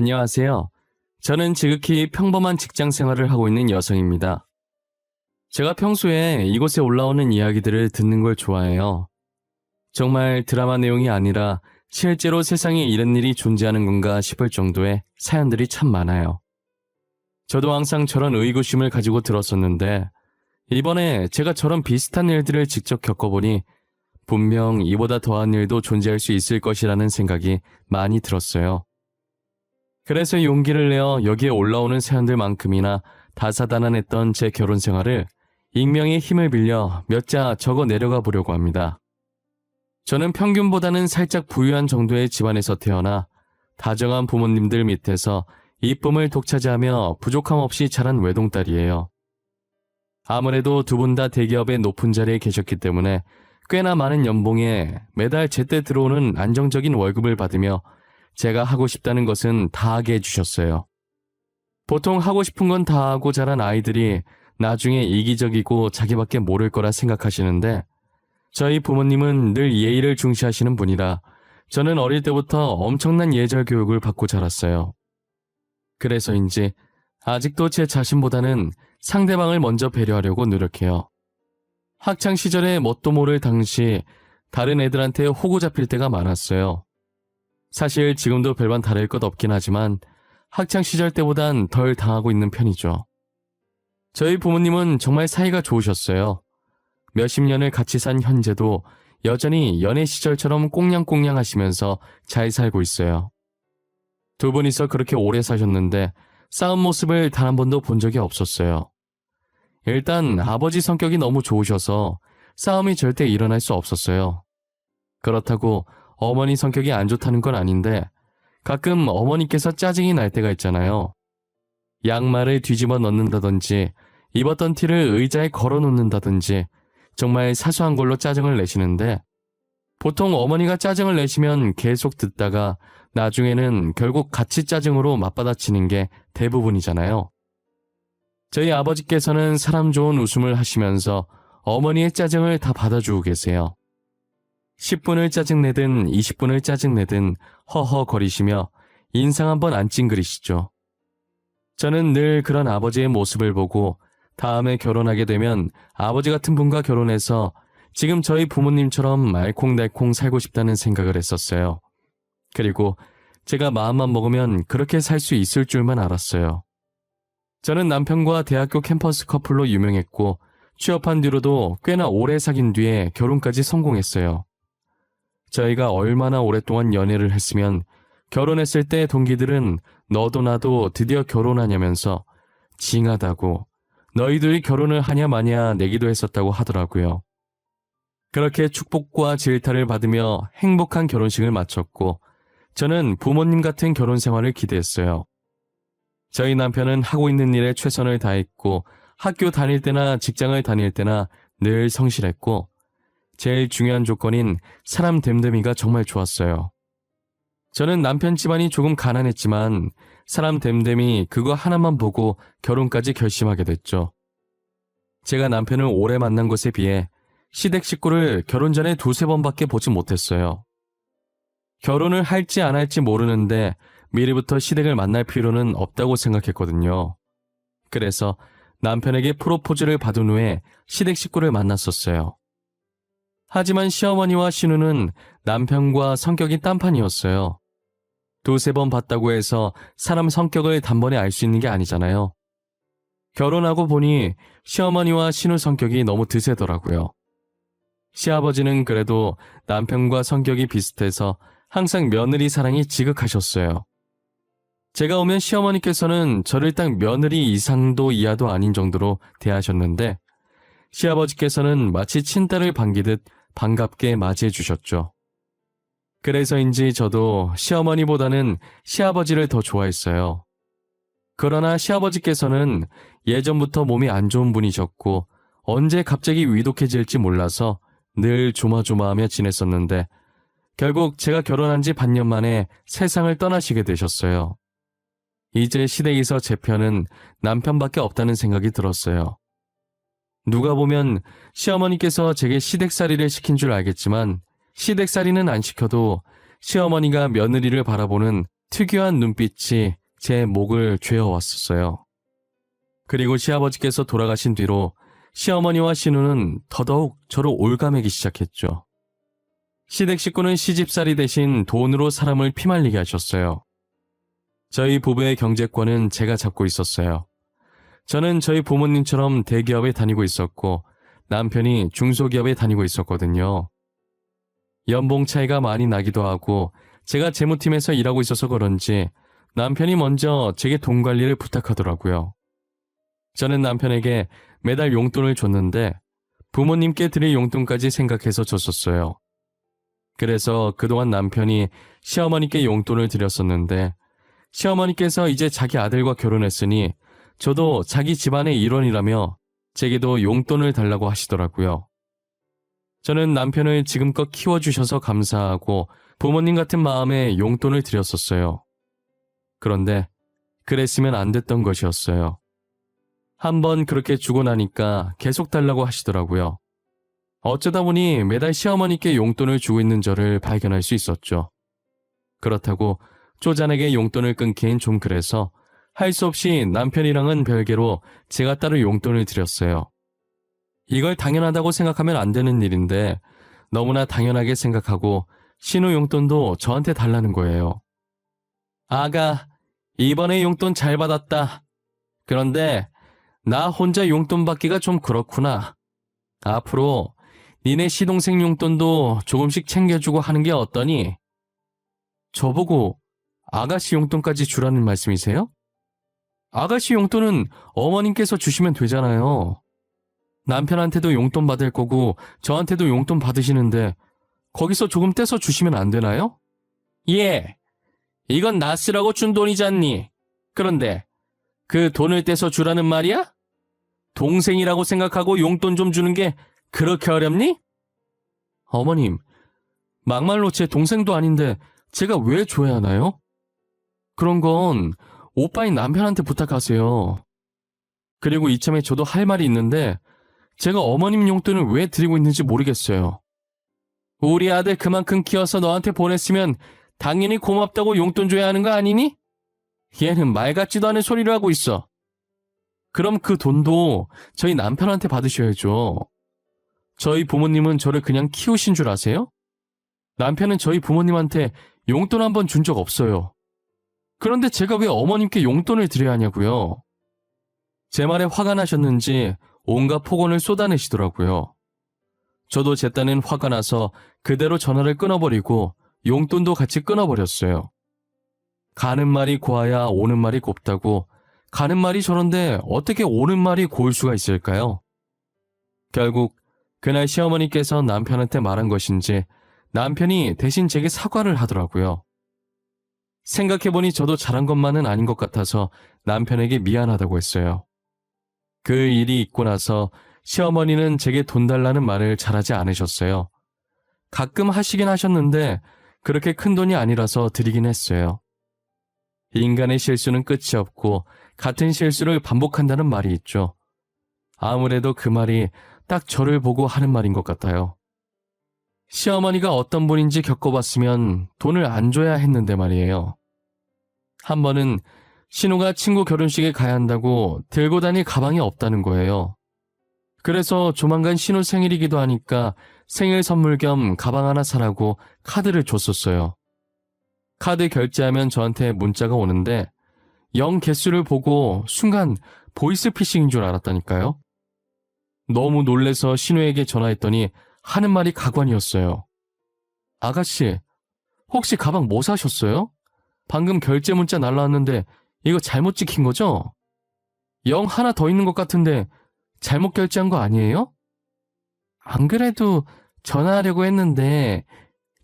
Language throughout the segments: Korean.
안녕하세요. 저는 지극히 평범한 직장 생활을 하고 있는 여성입니다. 제가 평소에 이곳에 올라오는 이야기들을 듣는 걸 좋아해요. 정말 드라마 내용이 아니라 실제로 세상에 이런 일이 존재하는 건가 싶을 정도의 사연들이 참 많아요. 저도 항상 저런 의구심을 가지고 들었었는데 이번에 제가 저런 비슷한 일들을 직접 겪어보니 분명 이보다 더한 일도 존재할 수 있을 것이라는 생각이 많이 들었어요. 그래서 용기를 내어 여기에 올라오는 사연들만큼이나 다사다난했던 제 결혼 생활을 익명의 힘을 빌려 몇 자 적어 내려가 보려고 합니다. 저는 평균보다는 살짝 부유한 정도의 집안에서 태어나 다정한 부모님들 밑에서 이쁨을 독차지하며 부족함 없이 자란 외동딸이에요. 아무래도 두 분 다 대기업의 높은 자리에 계셨기 때문에 꽤나 많은 연봉에 매달 제때 들어오는 안정적인 월급을 받으며 제가 하고 싶다는 것은 다 하게 해주셨어요. 보통 하고 싶은 건 다 하고 자란 아이들이 나중에 이기적이고 자기밖에 모를 거라 생각하시는데 저희 부모님은 늘 예의를 중시하시는 분이라 저는 어릴 때부터 엄청난 예절 교육을 받고 자랐어요. 그래서인지 아직도 제 자신보다는 상대방을 먼저 배려하려고 노력해요. 학창시절에 뭣도 모를 당시 다른 애들한테 호구 잡힐 때가 많았어요. 사실 지금도 별반 다를 것 없긴 하지만 학창시절 때보단 덜 당하고 있는 편이죠. 저희 부모님은 정말 사이가 좋으셨어요. 몇십 년을 같이 산 현재도 여전히 연애 시절처럼 꽁냥꽁냥 하시면서 잘 살고 있어요. 두 분이서 그렇게 오래 사셨는데 싸운 모습을 단 한 번도 본 적이 없었어요. 일단 아버지 성격이 너무 좋으셔서 싸움이 절대 일어날 수 없었어요. 그렇다고 어머니 성격이 안 좋다는 건 아닌데 가끔 어머니께서 짜증이 날 때가 있잖아요. 양말을 뒤집어 넣는다든지 입었던 티를 의자에 걸어 놓는다든지 정말 사소한 걸로 짜증을 내시는데 보통 어머니가 짜증을 내시면 계속 듣다가 나중에는 결국 같이 짜증으로 맞받아치는 게 대부분이잖아요. 저희 아버지께서는 사람 좋은 웃음을 하시면서 어머니의 짜증을 다 받아주고 계세요. 10분을 짜증내든 20분을 짜증내든 허허거리시며 인상 한번 안 찡그리시죠. 저는 늘 그런 아버지의 모습을 보고 다음에 결혼하게 되면 아버지 같은 분과 결혼해서 지금 저희 부모님처럼 알콩달콩 살고 싶다는 생각을 했었어요. 그리고 제가 마음만 먹으면 그렇게 살 수 있을 줄만 알았어요. 저는 남편과 대학교 캠퍼스 커플로 유명했고 취업한 뒤로도 꽤나 오래 사귄 뒤에 결혼까지 성공했어요. 저희가 얼마나 오랫동안 연애를 했으면 결혼했을 때 동기들은 너도 나도 드디어 결혼하냐면서 징하다고 너희들이 결혼을 하냐 마냐 내기도 했었다고 하더라고요. 그렇게 축복과 질타를 받으며 행복한 결혼식을 마쳤고 저는 부모님 같은 결혼 생활을 기대했어요. 저희 남편은 하고 있는 일에 최선을 다했고 학교 다닐 때나 직장을 다닐 때나 늘 성실했고 제일 중요한 조건인 사람 됨됨이가 정말 좋았어요. 저는 남편 집안이 조금 가난했지만 사람 됨됨이 그거 하나만 보고 결혼까지 결심하게 됐죠. 제가 남편을 오래 만난 것에 비해 시댁 식구를 결혼 전에 두세 번밖에 보지 못했어요. 결혼을 할지 안 할지 모르는데 미리부터 시댁을 만날 필요는 없다고 생각했거든요. 그래서 남편에게 프로포즈를 받은 후에 시댁 식구를 만났었어요. 하지만 시어머니와 시누는 남편과 성격이 딴판이었어요. 두세 번 봤다고 해서 사람 성격을 단번에 알 수 있는 게 아니잖아요. 결혼하고 보니 시어머니와 시누 성격이 너무 드세더라고요. 시아버지는 그래도 남편과 성격이 비슷해서 항상 며느리 사랑이 지극하셨어요. 제가 오면 시어머니께서는 저를 딱 며느리 이상도 이하도 아닌 정도로 대하셨는데 시아버지께서는 마치 친딸을 반기듯 반갑게 맞이해 주셨죠. 그래서인지 저도 시어머니보다는 시아버지를 더 좋아했어요. 그러나 시아버지께서는 예전부터 몸이 안 좋은 분이셨고 언제 갑자기 위독해질지 몰라서 늘 조마조마하며 지냈었는데 결국 제가 결혼한 지 반년 만에 세상을 떠나시게 되셨어요. 이제 시댁에서 제 편은 남편밖에 없다는 생각이 들었어요. 누가 보면 시어머니께서 제게 시댁살이를 시킨 줄 알겠지만 시댁살이는 안 시켜도 시어머니가 며느리를 바라보는 특유한 눈빛이 제 목을 죄어왔었어요. 그리고 시아버지께서 돌아가신 뒤로 시어머니와 신우는 더더욱 저를 올가매기 시작했죠. 시댁 식구는 시집살이 대신 돈으로 사람을 피말리게 하셨어요. 저희 부부의 경제권은 제가 잡고 있었어요. 저는 저희 부모님처럼 대기업에 다니고 있었고 남편이 중소기업에 다니고 있었거든요. 연봉 차이가 많이 나기도 하고 제가 재무팀에서 일하고 있어서 그런지 남편이 먼저 제게 돈 관리를 부탁하더라고요. 저는 남편에게 매달 용돈을 줬는데 부모님께 드릴 용돈까지 생각해서 줬었어요. 그래서 그동안 남편이 시어머니께 용돈을 드렸었는데 시어머니께서 이제 자기 아들과 결혼했으니 저도 자기 집안의 일원이라며 제게도 용돈을 달라고 하시더라고요. 저는 남편을 지금껏 키워주셔서 감사하고 부모님 같은 마음에 용돈을 드렸었어요. 그런데 그랬으면 안 됐던 것이었어요. 한번 그렇게 주고 나니까 계속 달라고 하시더라고요. 어쩌다 보니 매달 시어머니께 용돈을 주고 있는 저를 발견할 수 있었죠. 그렇다고 쪼잔하게 용돈을 끊긴 좀 그래서 할 수 없이 남편이랑은 별개로 제가 따로 용돈을 드렸어요. 이걸 당연하다고 생각하면 안 되는 일인데 너무나 당연하게 생각하고 신우 용돈도 저한테 달라는 거예요. 아가, 이번에 용돈 잘 받았다. 그런데 나 혼자 용돈 받기가 좀 그렇구나. 앞으로 니네 시동생 용돈도 조금씩 챙겨주고 하는 게 어떠니? 저보고 아가씨 용돈까지 주라는 말씀이세요? 아가씨 용돈은 어머님께서 주시면 되잖아요. 남편한테도 용돈 받을 거고 저한테도 용돈 받으시는데 거기서 조금 떼서 주시면 안 되나요? 예, 이건 나 쓰라고 준 돈이잖니. 그런데 그 돈을 떼서 주라는 말이야? 동생이라고 생각하고 용돈 좀 주는 게 그렇게 어렵니? 어머님, 막말로 제 동생도 아닌데 제가 왜 줘야 하나요? 그런 건 오빠인 남편한테 부탁하세요. 그리고 이참에 저도 할 말이 있는데 제가 어머님 용돈을 왜 드리고 있는지 모르겠어요. 우리 아들 그만큼 키워서 너한테 보냈으면 당연히 고맙다고 용돈 줘야 하는 거 아니니? 얘는 말 같지도 않은 소리를 하고 있어. 그럼 그 돈도 저희 남편한테 받으셔야죠. 저희 부모님은 저를 그냥 키우신 줄 아세요? 남편은 저희 부모님한테 용돈 한 번 준 적 없어요. 그런데 제가 왜 어머님께 용돈을 드려야 하냐고요? 제 말에 화가 나셨는지 온갖 폭언을 쏟아내시더라고요. 저도 제 딴엔 화가 나서 그대로 전화를 끊어버리고 용돈도 같이 끊어버렸어요. 가는 말이 고와야 오는 말이 곱다고 가는 말이 저런데 어떻게 오는 말이 고울 수가 있을까요? 결국 그날 시어머니께서 남편한테 말한 것인지 남편이 대신 제게 사과를 하더라고요. 생각해보니 저도 잘한 것만은 아닌 것 같아서 남편에게 미안하다고 했어요. 그 일이 있고 나서 시어머니는 제게 돈 달라는 말을 잘하지 않으셨어요. 가끔 하시긴 하셨는데 그렇게 큰 돈이 아니라서 드리긴 했어요. 인간의 실수는 끝이 없고 같은 실수를 반복한다는 말이 있죠. 아무래도 그 말이 딱 저를 보고 하는 말인 것 같아요. 시어머니가 어떤 분인지 겪어봤으면 돈을 안 줘야 했는데 말이에요. 한 번은 신우가 친구 결혼식에 가야 한다고 들고 다닐 가방이 없다는 거예요. 그래서 조만간 신우 생일이기도 하니까 생일 선물 겸 가방 하나 사라고 카드를 줬었어요. 카드 결제하면 저한테 문자가 오는데 0 개수를 보고 순간 보이스피싱인 줄 알았다니까요. 너무 놀래서 신우에게 전화했더니 하는 말이 가관이었어요. 아가씨, 혹시 가방 뭐 사셨어요? 방금 결제 문자 날라왔는데 이거 잘못 찍힌 거죠? 0 하나 더 있는 것 같은데 잘못 결제한 거 아니에요? 안 그래도 전화하려고 했는데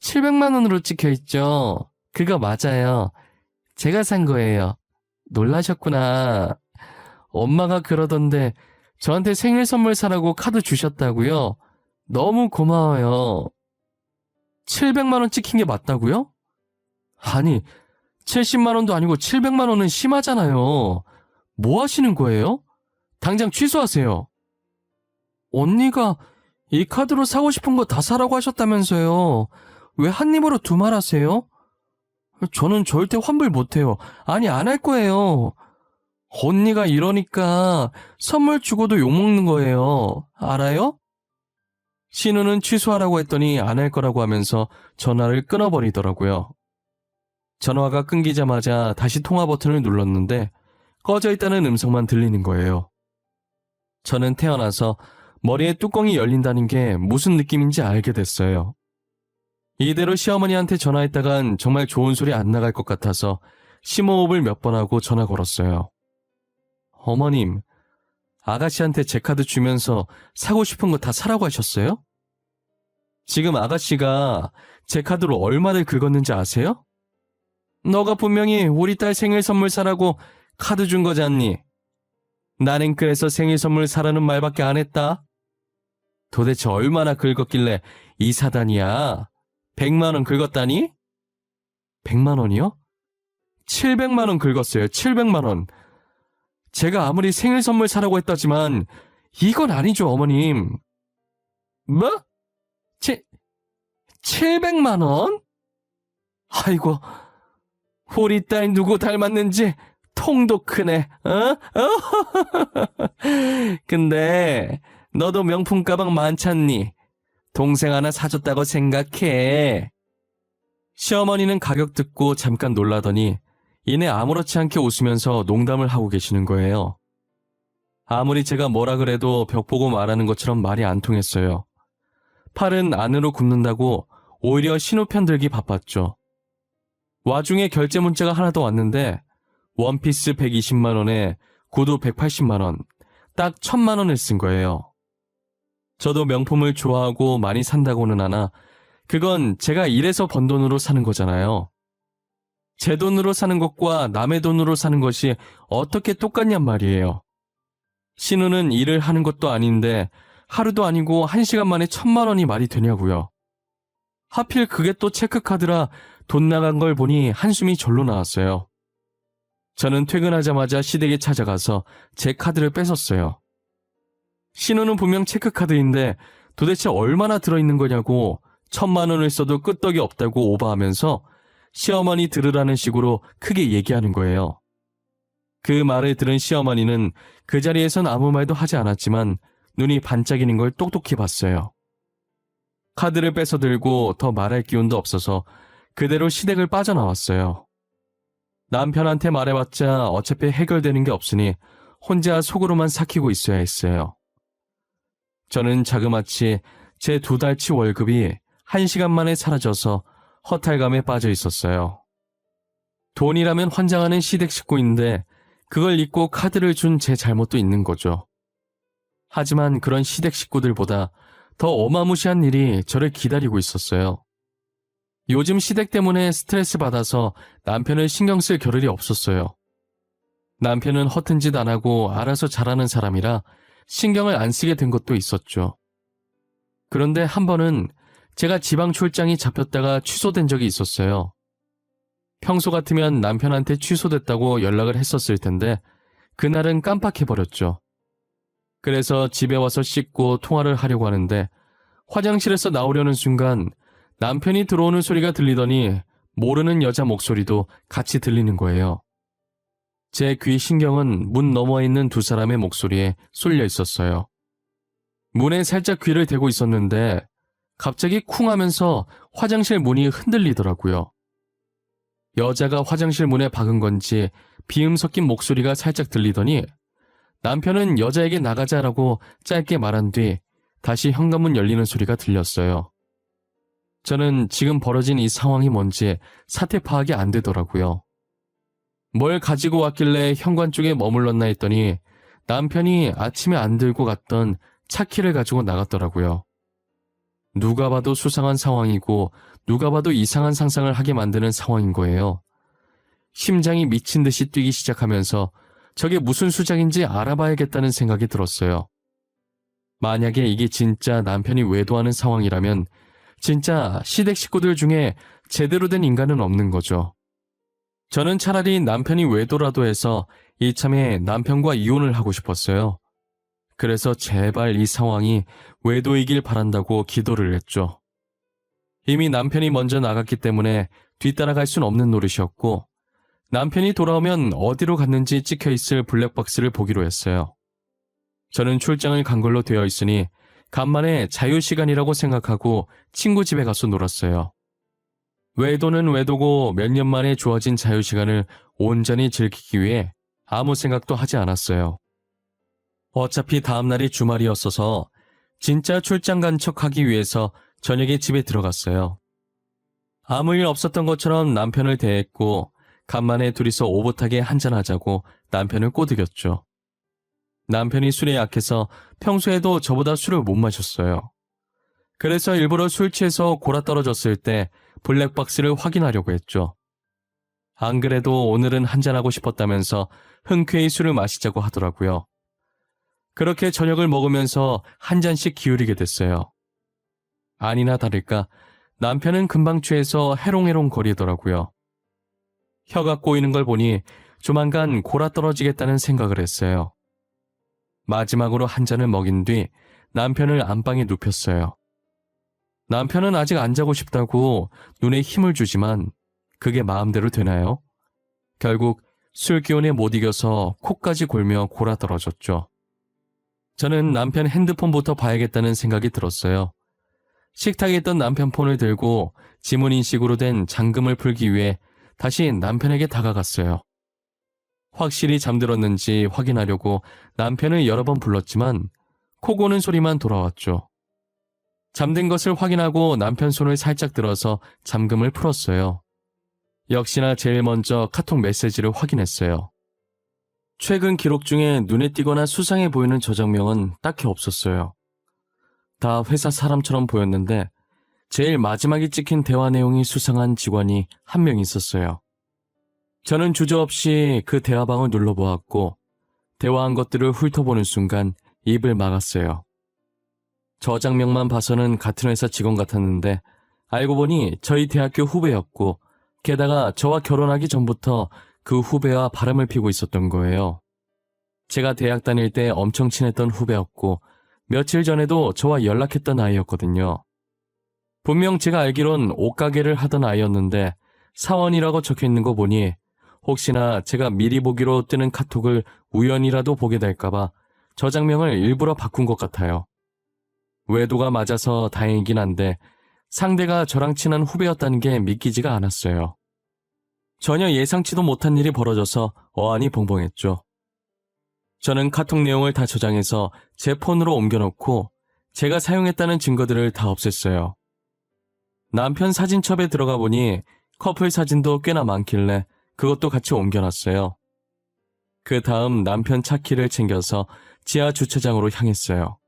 700만 원으로 찍혀 있죠. 그거 맞아요. 제가 산 거예요. 놀라셨구나. 엄마가 그러던데 저한테 생일 선물 사라고 카드 주셨다고요? 너무 고마워요. 700만 원 찍힌 게 맞다고요? 아니, 70만 원도 아니고 700만 원은 심하잖아요. 뭐 하시는 거예요? 당장 취소하세요. 언니가 이 카드로 사고 싶은 거 다 사라고 하셨다면서요. 왜 한 입으로 두 말 하세요? 저는 절대 환불 못해요. 아니, 안 할 거예요. 언니가 이러니까 선물 주고도 욕먹는 거예요. 알아요? 신우는 취소하라고 했더니 안 할 거라고 하면서 전화를 끊어버리더라고요. 전화가 끊기자마자 다시 통화 버튼을 눌렀는데 꺼져 있다는 음성만 들리는 거예요. 저는 태어나서 머리에 뚜껑이 열린다는 게 무슨 느낌인지 알게 됐어요. 이대로 시어머니한테 전화했다간 정말 좋은 소리 안 나갈 것 같아서 심호흡을 몇 번 하고 전화 걸었어요. 어머님, 아가씨한테 제 카드 주면서 사고 싶은 거 다 사라고 하셨어요? 지금 아가씨가 제 카드로 얼마를 긁었는지 아세요? 너가 분명히 우리 딸 생일 선물 사라고 카드 준 거잖니. 나는 그래서 생일 선물 사라는 말밖에 안 했다. 도대체 얼마나 긁었길래 이 사단이야? 100만 원 긁었다니? 100만 원이요? 700만 원 긁었어요. 700만 원. 제가 아무리 생일 선물 사라고 했다지만 이건 아니죠, 어머님. 뭐? 700만 원? 아이고, 우리 딸 누구 닮았는지 통도 크네. 어? 근데 너도 명품 가방 많잖니. 동생 하나 사줬다고 생각해. 시어머니는 가격 듣고 잠깐 놀라더니 이내 아무렇지 않게 웃으면서 농담을 하고 계시는 거예요. 아무리 제가 뭐라 그래도 벽 보고 말하는 것처럼 말이 안 통했어요. 팔은 안으로 굽는다고 오히려 신우 편들기 바빴죠. 와중에 결제 문자가 하나 더 왔는데 원피스 120만 원에 구두 180만 원, 딱 1000만 원을 쓴 거예요. 저도 명품을 좋아하고 많이 산다고는 하나 그건 제가 일해서 번 돈으로 사는 거잖아요. 제 돈으로 사는 것과 남의 돈으로 사는 것이 어떻게 똑같냔 말이에요. 신우는 일을 하는 것도 아닌데 하루도 아니고 1시간 만에 1000만 원이 말이 되냐고요. 하필 그게 또 체크카드라 돈 나간 걸 보니 한숨이 절로 나왔어요. 저는 퇴근하자마자 시댁에 찾아가서 제 카드를 뺏었어요. 신우는 분명 체크카드인데 도대체 얼마나 들어있는 거냐고 1000만 원을 써도 끄떡이 없다고 오버하면서 시어머니 들으라는 식으로 크게 얘기하는 거예요. 그 말을 들은 시어머니는 그 자리에선 아무 말도 하지 않았지만 눈이 반짝이는 걸 똑똑히 봤어요. 카드를 뺏어 들고 더 말할 기운도 없어서 그대로 시댁을 빠져나왔어요. 남편한테 말해봤자 어차피 해결되는 게 없으니 혼자 속으로만 삭히고 있어야 했어요. 저는 자그마치 제 2달치 월급이 1시간 만에 사라져서 허탈감에 빠져 있었어요. 돈이라면 환장하는 시댁 식구인데 그걸 잊고 카드를 준 제 잘못도 있는 거죠. 하지만 그런 시댁 식구들보다 더 어마무시한 일이 저를 기다리고 있었어요. 요즘 시댁 때문에 스트레스 받아서 남편을 신경 쓸 겨를이 없었어요. 남편은 허튼 짓 안 하고 알아서 잘하는 사람이라 신경을 안 쓰게 된 것도 있었죠. 그런데 한 번은 제가 지방 출장이 잡혔다가 취소된 적이 있었어요. 평소 같으면 남편한테 취소됐다고 연락을 했었을 텐데 그날은 깜빡해버렸죠. 그래서 집에 와서 씻고 통화를 하려고 하는데 화장실에서 나오려는 순간 남편이 들어오는 소리가 들리더니 모르는 여자 목소리도 같이 들리는 거예요. 제 귀 신경은 문 너머에 있는 두 사람의 목소리에 쏠려 있었어요. 문에 살짝 귀를 대고 있었는데 갑자기 쿵 하면서 화장실 문이 흔들리더라고요. 여자가 화장실 문에 박은 건지 비음 섞인 목소리가 살짝 들리더니 남편은 여자에게 나가자라고 짧게 말한 뒤 다시 현관문 열리는 소리가 들렸어요. 저는 지금 벌어진 이 상황이 뭔지 사태 파악이 안 되더라고요. 뭘 가지고 왔길래 현관 쪽에 머물렀나 했더니 남편이 아침에 안 들고 갔던 차키를 가지고 나갔더라고요. 누가 봐도 수상한 상황이고 누가 봐도 이상한 상상을 하게 만드는 상황인 거예요. 심장이 미친 듯이 뛰기 시작하면서 저게 무슨 수작인지 알아봐야겠다는 생각이 들었어요. 만약에 이게 진짜 남편이 외도하는 상황이라면 진짜 시댁 식구들 중에 제대로 된 인간은 없는 거죠. 저는 차라리 남편이 외도라도 해서 이참에 남편과 이혼을 하고 싶었어요. 그래서 제발 이 상황이 외도이길 바란다고 기도를 했죠. 이미 남편이 먼저 나갔기 때문에 뒤따라갈 순 없는 노릇이었고 남편이 돌아오면 어디로 갔는지 찍혀있을 블랙박스를 보기로 했어요. 저는 출장을 간 걸로 되어 있으니 간만에 자유시간이라고 생각하고 친구 집에 가서 놀았어요. 외도는 외도고 몇 년 만에 주어진 자유시간을 온전히 즐기기 위해 아무 생각도 하지 않았어요. 어차피 다음날이 주말이었어서 진짜 출장 간 척하기 위해서 저녁에 집에 들어갔어요. 아무 일 없었던 것처럼 남편을 대했고 간만에 둘이서 오붓하게 한잔하자고 남편을 꼬드겼죠. 남편이 술에 약해서 평소에도 저보다 술을 못 마셨어요. 그래서 일부러 술 취해서 골아떨어졌을 때 블랙박스를 확인하려고 했죠. 안 그래도 오늘은 한잔하고 싶었다면서 흔쾌히 술을 마시자고 하더라고요. 그렇게 저녁을 먹으면서 한 잔씩 기울이게 됐어요. 아니나 다를까 남편은 금방 취해서 해롱해롱 거리더라고요. 혀가 꼬이는 걸 보니 조만간 골아떨어지겠다는 생각을 했어요. 마지막으로 한 잔을 먹인 뒤 남편을 안방에 눕혔어요. 남편은 아직 안 자고 싶다고 눈에 힘을 주지만 그게 마음대로 되나요? 결국 술 기운에 못 이겨서 코까지 골며 골아떨어졌죠. 저는 남편 핸드폰부터 봐야겠다는 생각이 들었어요. 식탁에 있던 남편 폰을 들고 지문인식으로 된 잠금을 풀기 위해 다시 남편에게 다가갔어요. 확실히 잠들었는지 확인하려고 남편을 여러 번 불렀지만 코 고는 소리만 돌아왔죠. 잠든 것을 확인하고 남편 손을 살짝 들어서 잠금을 풀었어요. 역시나 제일 먼저 카톡 메시지를 확인했어요. 최근 기록 중에 눈에 띄거나 수상해 보이는 저장명은 딱히 없었어요. 다 회사 사람처럼 보였는데 제일 마지막에 찍힌 대화 내용이 수상한 직원이 한 명 있었어요. 저는 주저없이 그 대화방을 눌러보았고 대화한 것들을 훑어보는 순간 입을 막았어요. 저장명만 봐서는 같은 회사 직원 같았는데 알고 보니 저희 대학교 후배였고 게다가 저와 결혼하기 전부터 그 후배와 바람을 피고 있었던 거예요. 제가 대학 다닐 때 엄청 친했던 후배였고 며칠 전에도 저와 연락했던 아이였거든요. 분명 제가 알기론 옷가게를 하던 아이였는데 사원이라고 적혀있는 거 보니 혹시나 제가 미리 보기로 뜨는 카톡을 우연이라도 보게 될까봐 저장명을 일부러 바꾼 것 같아요. 외도가 맞아서 다행이긴 한데 상대가 저랑 친한 후배였다는 게 믿기지가 않았어요. 전혀 예상치도 못한 일이 벌어져서 어안이 벙벙했죠. 저는 카톡 내용을 다 저장해서 제 폰으로 옮겨놓고 제가 사용했다는 증거들을 다 없앴어요. 남편 사진첩에 들어가 보니 커플 사진도 꽤나 많길래 그것도 같이 옮겨놨어요. 그 다음 남편 차 키를 챙겨서 지하 주차장으로 향했어요.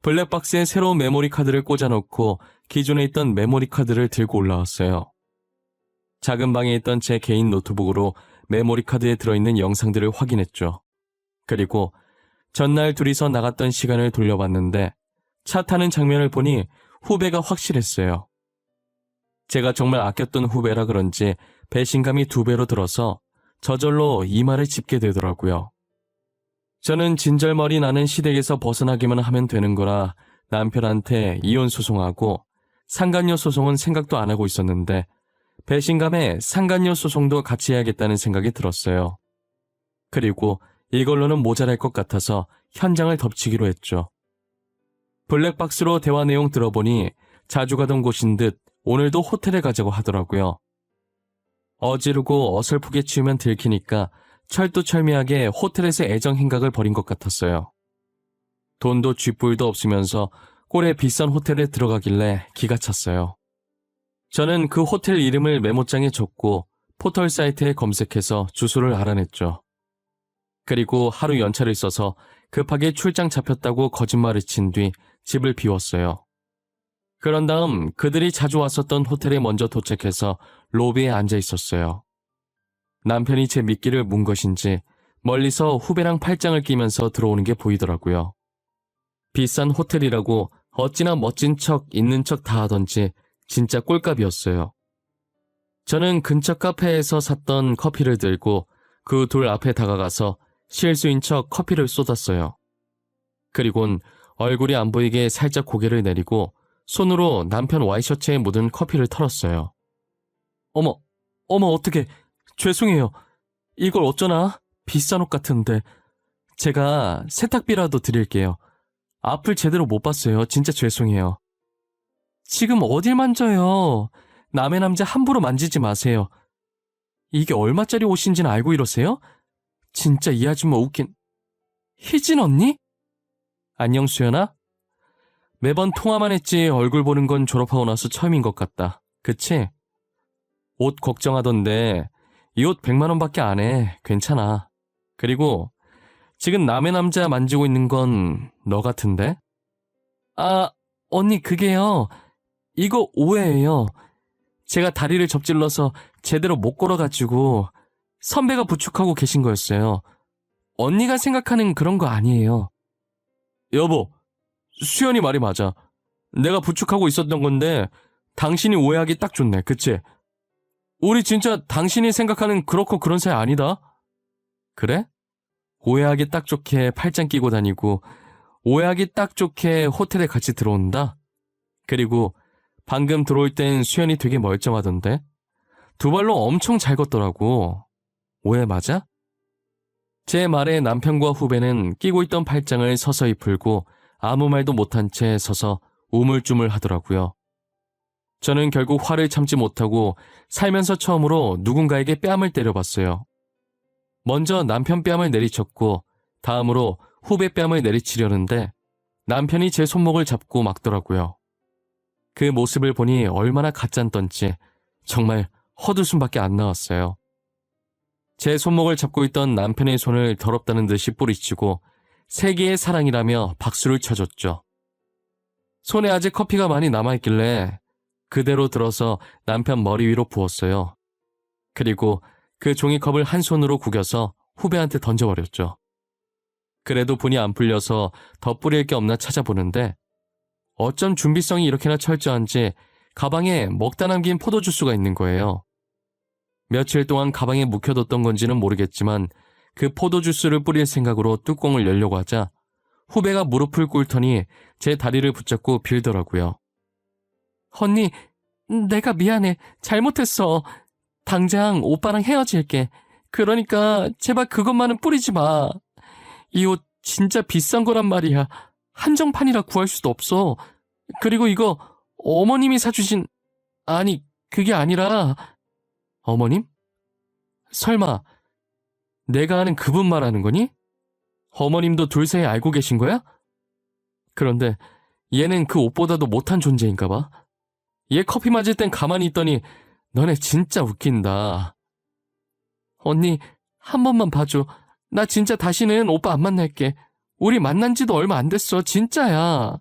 블랙박스에 새로운 메모리 카드를 꽂아놓고 기존에 있던 메모리 카드를 들고 올라왔어요. 작은 방에 있던 제 개인 노트북으로 메모리 카드에 들어있는 영상들을 확인했죠. 그리고 전날 둘이서 나갔던 시간을 돌려봤는데 차 타는 장면을 보니 후배가 확실했어요. 제가 정말 아꼈던 후배라 그런지 배신감이 2배로 들어서 저절로 이마를 짚게 되더라고요. 저는 진절머리 나는 시댁에서 벗어나기만 하면 되는 거라 남편한테 이혼 소송하고 상간녀 소송은 생각도 안 하고 있었는데 배신감에 상간녀 소송도 같이 해야겠다는 생각이 들었어요. 그리고 이걸로는 모자랄 것 같아서 현장을 덮치기로 했죠. 블랙박스로 대화 내용 들어보니 자주 가던 곳인 듯 오늘도 호텔에 가자고 하더라고요. 어지르고 어설프게 치우면 들키니까 철두철미하게 호텔에서 애정 행각을 벌인 것 같았어요. 돈도 쥐뿔도 없으면서 꼴에 비싼 호텔에 들어가길래 기가 찼어요. 저는 그 호텔 이름을 메모장에 적고 포털 사이트에 검색해서 주소를 알아냈죠. 그리고 하루 연차를 써서 급하게 출장 잡혔다고 거짓말을 친 뒤 집을 비웠어요. 그런 다음 그들이 자주 왔었던 호텔에 먼저 도착해서 로비에 앉아 있었어요. 남편이 제 미끼를 문 것인지 멀리서 후배랑 팔짱을 끼면서 들어오는 게 보이더라고요. 비싼 호텔이라고 어찌나 멋진 척 있는 척 다 하던지 진짜 꼴값이었어요. 저는 근처 카페에서 샀던 커피를 들고 그 둘 앞에 다가가서 실수인 척 커피를 쏟았어요. 그리곤 얼굴이 안 보이게 살짝 고개를 내리고 손으로 남편 와이셔츠에 묻은 커피를 털었어요. 어머, 어떡해. 죄송해요. 이걸 어쩌나? 비싼 옷 같은데. 제가 세탁비라도 드릴게요. 앞을 제대로 못 봤어요. 진짜 죄송해요. 지금 어딜 만져요? 남의 남자 함부로 만지지 마세요. 이게 얼마짜리 옷인지는 알고 이러세요? 진짜 이 아줌마 웃긴. 희진 언니? 안녕 수연아? 매번 통화만 했지 얼굴 보는 건 졸업하고 나서 처음인 것 같다. 그치? 옷 걱정하던데 이 옷 100만 원밖에 안 해. 괜찮아. 그리고 지금 남의 남자 만지고 있는 건 너 같은데? 아, 언니 그게요. 이거 오해예요. 제가 다리를 접질러서 제대로 못 걸어가지고 선배가 부축하고 계신 거였어요. 언니가 생각하는 그런 거 아니에요. 여보, 수연이 말이 맞아. 내가 부축하고 있었던 건데 당신이 오해하기 딱 좋네. 그치? 우리 진짜 당신이 생각하는 그렇고 그런 사이 아니다. 그래? 오해하기 딱 좋게 팔짱 끼고 다니고 오해하기 딱 좋게 호텔에 같이 들어온다? 그리고 방금 들어올 땐 수연이 되게 멀쩡하던데? 두 발로 엄청 잘 걷더라고. 오해 맞아? 제 말에 남편과 후배는 끼고 있던 팔짱을 서서히 풀고 아무 말도 못한 채 서서 우물쭈물 하더라고요. 저는 결국 화를 참지 못하고 살면서 처음으로 누군가에게 뺨을 때려봤어요. 먼저 남편 뺨을 내리쳤고 다음으로 후배 뺨을 내리치려는데 남편이 제 손목을 잡고 막더라고요. 그 모습을 보니 얼마나 가짠던지 정말 헛웃음밖에 안 나왔어요. 제 손목을 잡고 있던 남편의 손을 더럽다는 듯이 뿌리치고 세계의 사랑이라며 박수를 쳐줬죠. 손에 아직 커피가 많이 남아있길래 그대로 들어서 남편 머리 위로 부었어요. 그리고 그 종이컵을 한 손으로 구겨서 후배한테 던져버렸죠. 그래도 분이 안 풀려서 더 뿌릴 게 없나 찾아보는데 어쩜 준비성이 이렇게나 철저한지 가방에 먹다 남긴 포도주스가 있는 거예요. 며칠 동안 가방에 묵혀뒀던 건지는 모르겠지만 그 포도주스를 뿌릴 생각으로 뚜껑을 열려고 하자 후배가 무릎을 꿇더니 제 다리를 붙잡고 빌더라고요. 언니, 내가 미안해. 잘못했어. 당장 오빠랑 헤어질게. 그러니까 제발 그것만은 뿌리지 마. 이 옷 진짜 비싼 거란 말이야. 한정판이라 구할 수도 없어. 그리고 이거 어머님이 사주신... 아니, 그게 아니라... 어머님? 설마 내가 아는 그분 말하는 거니? 어머님도 둘 사이 알고 계신 거야? 그런데 얘는 그 옷보다도 못한 존재인가 봐. 얘 커피 맞을 땐 가만히 있더니 너네 진짜 웃긴다. 언니, 한 번만 봐줘. 나 진짜 다시는 오빠 안 만날게. 우리 만난 지도 얼마 안 됐어. 진짜야.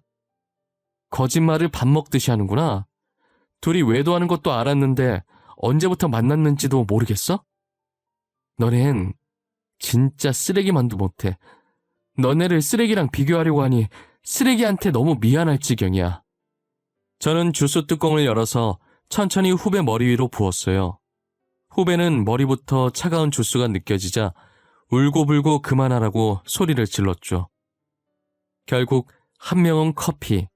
거짓말을 밥 먹듯이 하는구나. 둘이 외도하는 것도 알았는데 언제부터 만났는지도 모르겠어? 너넨 진짜 쓰레기만도 못해. 너네를 쓰레기랑 비교하려고 하니 쓰레기한테 너무 미안할 지경이야. 저는 주스 뚜껑을 열어서 천천히 후배 머리 위로 부었어요. 후배는 머리부터 차가운 주스가 느껴지자 울고불고 그만하라고 소리를 질렀죠. 결국 한 명은 커피,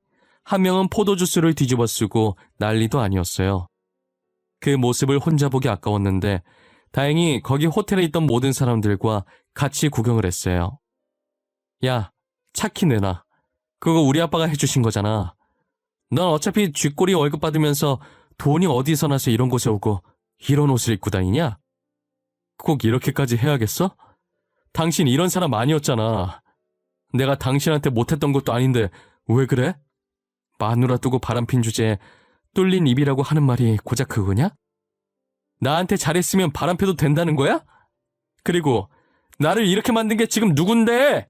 한 명은 포도주스를 뒤집어 쓰고 난리도 아니었어요. 그 모습을 혼자 보기 아까웠는데 다행히 거기 호텔에 있던 모든 사람들과 같이 구경을 했어요. 야, 차키 내놔. 그거 우리 아빠가 해주신 거잖아. 넌 어차피 쥐꼬리 월급 받으면서 돈이 어디서 나서 이런 곳에 오고 이런 옷을 입고 다니냐? 꼭 이렇게까지 해야겠어? 당신 이런 사람 아니었잖아. 내가 당신한테 못했던 것도 아닌데 왜 그래? 마누라 두고 바람핀 주제에 뚫린 입이라고 하는 말이 고작 그거냐? 나한테 잘했으면 바람펴도 된다는 거야? 그리고 나를 이렇게 만든 게 지금 누군데?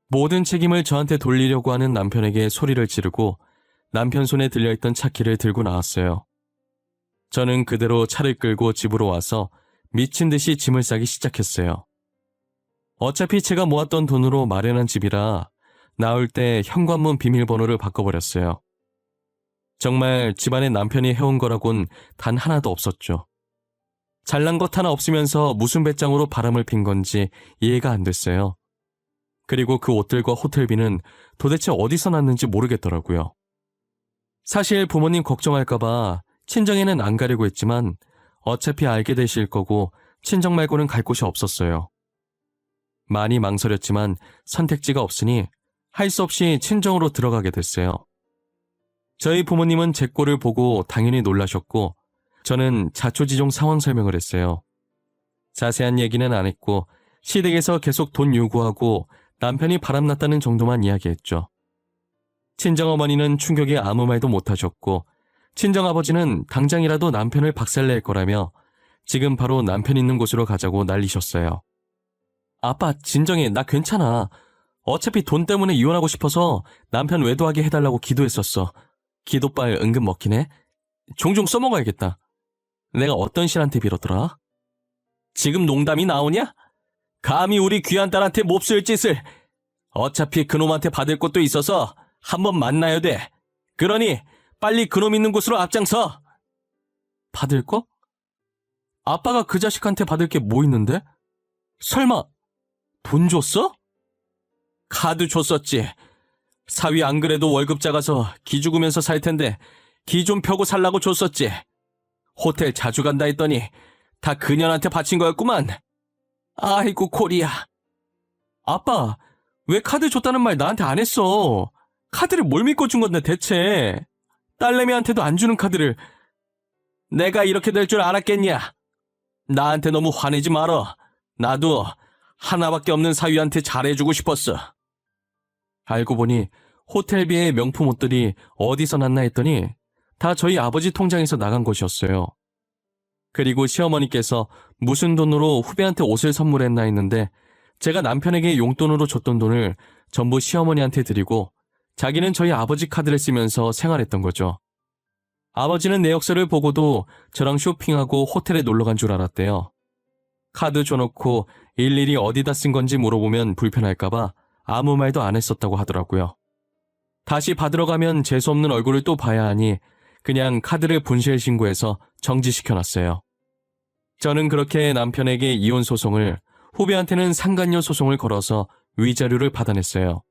모든 책임을 저한테 돌리려고 하는 남편에게 소리를 지르고 남편 손에 들려있던 차키를 들고 나왔어요. 저는 그대로 차를 끌고 집으로 와서 미친 듯이 짐을 싸기 시작했어요. 어차피 제가 모았던 돈으로 마련한 집이라 나올 때 현관문 비밀번호를 바꿔버렸어요. 정말 집안에 남편이 해온 거라곤 단 하나도 없었죠. 잘난 것 하나 없으면서 무슨 배짱으로 바람을 핀 건지 이해가 안 됐어요. 그리고 그 옷들과 호텔비는 도대체 어디서 났는지 모르겠더라고요. 사실 부모님 걱정할까봐 친정에는 안 가려고 했지만 어차피 알게 되실 거고 친정 말고는 갈 곳이 없었어요. 많이 망설였지만 선택지가 없으니 할 수 없이 친정으로 들어가게 됐어요. 저희 부모님은 제 꼴을 보고 당연히 놀라셨고 저는 자초지종 상황 설명을 했어요. 자세한 얘기는 안 했고 시댁에서 계속 돈 요구하고 남편이 바람났다는 정도만 이야기했죠. 친정어머니는 충격에 아무 말도 못하셨고 친정아버지는 당장이라도 남편을 박살낼 거라며 지금 바로 남편 있는 곳으로 가자고 난리셨어요. 아빠 진정해, 나 괜찮아. 어차피 돈 때문에 이혼하고 싶어서 남편 외도하게 해달라고 기도했었어. 기도빨 은근 먹히네. 종종 써먹어야겠다. 내가 어떤 신한테 빌었더라? 지금 농담이 나오냐? 감히 우리 귀한 딸한테 몹쓸 짓을. 어차피 그놈한테 받을 것도 있어서 한번 만나야 돼. 그러니 빨리 그놈 있는 곳으로 앞장서. 받을 거? 아빠가 그 자식한테 받을 게 뭐 있는데? 설마 돈 줬어? 카드 줬었지. 사위 안 그래도 월급 작아서 기 죽으면서 살 텐데 기 좀 펴고 살라고 줬었지. 호텔 자주 간다 했더니 다 그년한테 바친 거였구만. 아이고 코리야. 아빠, 왜 카드 줬다는 말 나한테 안 했어? 카드를 뭘 믿고 준 건데 대체. 딸내미한테도 안 주는 카드를. 내가 이렇게 될 줄 알았겠냐. 나한테 너무 화내지 말어. 나도 하나밖에 없는 사위한테 잘해주고 싶었어. 알고 보니 호텔비의 명품 옷들이 어디서 났나 했더니 다 저희 아버지 통장에서 나간 것이었어요. 그리고 시어머니께서 무슨 돈으로 후배한테 옷을 선물했나 했는데 제가 남편에게 용돈으로 줬던 돈을 전부 시어머니한테 드리고 자기는 저희 아버지 카드를 쓰면서 생활했던 거죠. 아버지는 내역서를 보고도 저랑 쇼핑하고 호텔에 놀러 간 줄 알았대요. 카드 줘놓고 일일이 어디다 쓴 건지 물어보면 불편할까봐 아무 말도 안 했었다고 하더라고요. 다시 받으러 가면 재수없는 얼굴을 또 봐야 하니 그냥 카드를 분실 신고해서 정지시켜놨어요. 저는 그렇게 남편에게 이혼 소송을, 후배한테는 상간녀 소송을 걸어서 위자료를 받아냈어요.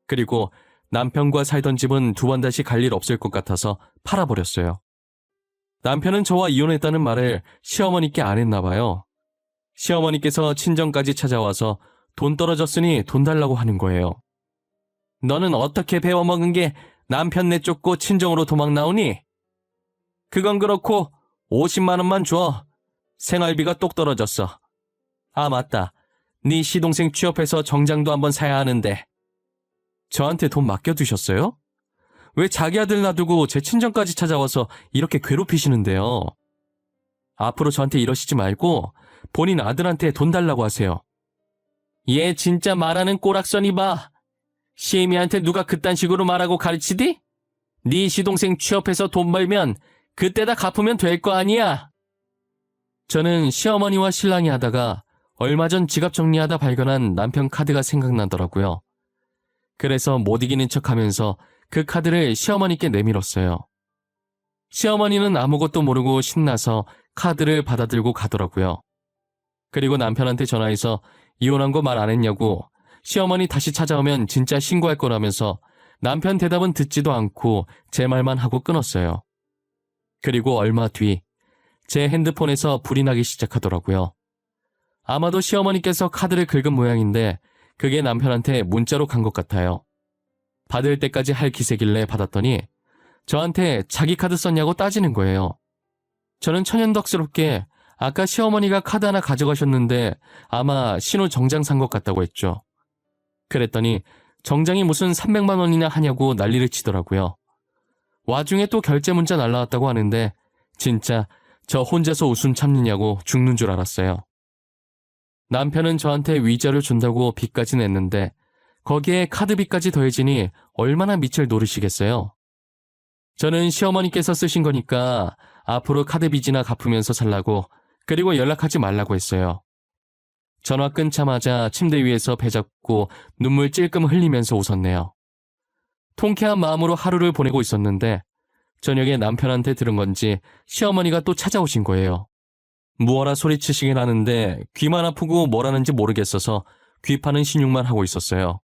그리고 남편과 살던 집은 두 번 다시 갈 일 없을 것 같아서 팔아버렸어요. 남편은 저와 이혼했다는 말을 시어머니께 안 했나 봐요. 시어머니께서 친정까지 찾아와서 돈 떨어졌으니 돈 달라고 하는 거예요. 너는 어떻게 배워먹은 게 남편 내쫓고 친정으로 도망 나오니? 그건 그렇고 50만 원만 줘. 생활비가 똑 떨어졌어. 아 맞다. 네 시동생 취업해서 정장도 한번 사야 하는데. 저한테 돈 맡겨두셨어요? 왜 자기 아들 놔두고 제 친정까지 찾아와서 이렇게 괴롭히시는데요? 앞으로 저한테 이러시지 말고 본인 아들한테 돈 달라고 하세요. 얘 진짜 말하는 꼬락서니 봐. 시애미한테 누가 그딴 식으로 말하고 가르치디? 네 시동생 취업해서 돈 벌면 그때다 갚으면 될 거 아니야. 저는 시어머니와 신랑이 하다가 얼마 전 지갑 정리하다 발견한 남편 카드가 생각나더라고요. 그래서 못 이기는 척하면서 그 카드를 시어머니께 내밀었어요. 시어머니는 아무것도 모르고 신나서 카드를 받아들고 가더라고요. 그리고 남편한테 전화해서 이혼한 거 말 안 했냐고 시어머니 다시 찾아오면 진짜 신고할 거라면서 남편 대답은 듣지도 않고 제 말만 하고 끊었어요. 그리고 얼마 뒤 제 핸드폰에서 불이 나기 시작하더라고요. 아마도 시어머니께서 카드를 긁은 모양인데 그게 남편한테 문자로 간 것 같아요. 받을 때까지 할 기세길래 받았더니 저한테 자기 카드 썼냐고 따지는 거예요. 저는 천연덕스럽게 아까 시어머니가 카드 하나 가져가셨는데 아마 신호 정장 산 것 같다고 했죠. 그랬더니 정장이 무슨 300만 원이나 하냐고 난리를 치더라고요. 와중에 또 결제 문자 날라왔다고 하는데 진짜 저 혼자서 웃음 참느냐고 죽는 줄 알았어요. 남편은 저한테 위자료 준다고 빚까지 냈는데 거기에 카드비까지 더해지니 얼마나 밑을 노리시겠어요? 저는 시어머니께서 쓰신 거니까 앞으로 카드 빚이나 갚으면서 살라고 그리고 연락하지 말라고 했어요. 전화 끊자마자 침대 위에서 배 잡고 눈물 찔끔 흘리면서 웃었네요. 통쾌한 마음으로 하루를 보내고 있었는데 저녁에 남편한테 들은 건지 시어머니가 또 찾아오신 거예요. 무어라 소리치시긴 하는데 귀만 아프고 뭘 하는지 모르겠어서 귀 파는 신용만 하고 있었어요.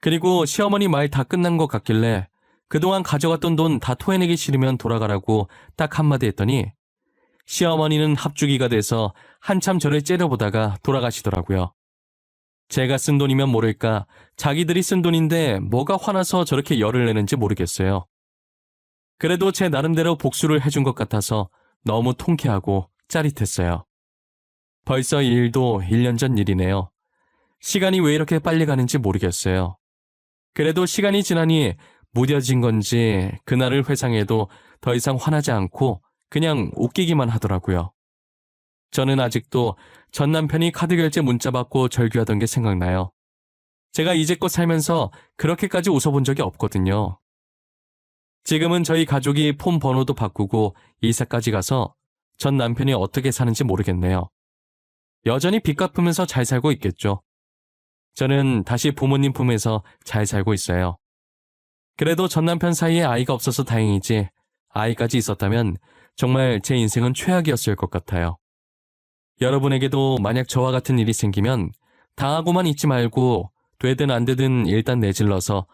그리고 시어머니 말 다 끝난 것 같길래 그동안 가져갔던 돈 다 토해내기 싫으면 돌아가라고 딱 한마디 했더니 시어머니는 합주기가 돼서 한참 저를 째려보다가 돌아가시더라고요. 제가 쓴 돈이면 모를까 자기들이 쓴 돈인데 뭐가 화나서 저렇게 열을 내는지 모르겠어요. 그래도 제 나름대로 복수를 해준 것 같아서 너무 통쾌하고 짜릿했어요. 벌써 이 일도 1년 전 일이네요. 시간이 왜 이렇게 빨리 가는지 모르겠어요. 그래도 시간이 지나니 무뎌진 건지 그날을 회상해도 더 이상 화나지 않고 그냥 웃기기만 하더라고요. 저는 아직도 전 남편이 카드 결제 문자 받고 절규하던 게 생각나요. 제가 이제껏 살면서 그렇게까지 웃어본 적이 없거든요. 지금은 저희 가족이 폰 번호도 바꾸고 이사까지 가서 전 남편이 어떻게 사는지 모르겠네요. 여전히 빚 갚으면서 잘 살고 있겠죠. 저는 다시 부모님 품에서 잘 살고 있어요. 그래도 전 남편 사이에 아이가 없어서 다행이지 아이까지 있었다면 정말 제 인생은 최악이었을 것 같아요. 여러분에게도 만약 저와 같은 일이 생기면 당하고만 있지 말고 되든 안 되든 일단 내질러서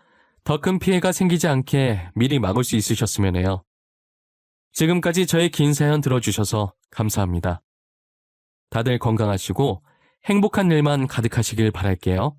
더 큰 피해가 생기지 않게 미리 막을 수 있으셨으면 해요. 지금까지 저의 긴 사연 들어주셔서 감사합니다. 다들 건강하시고 행복한 일만 가득하시길 바랄게요.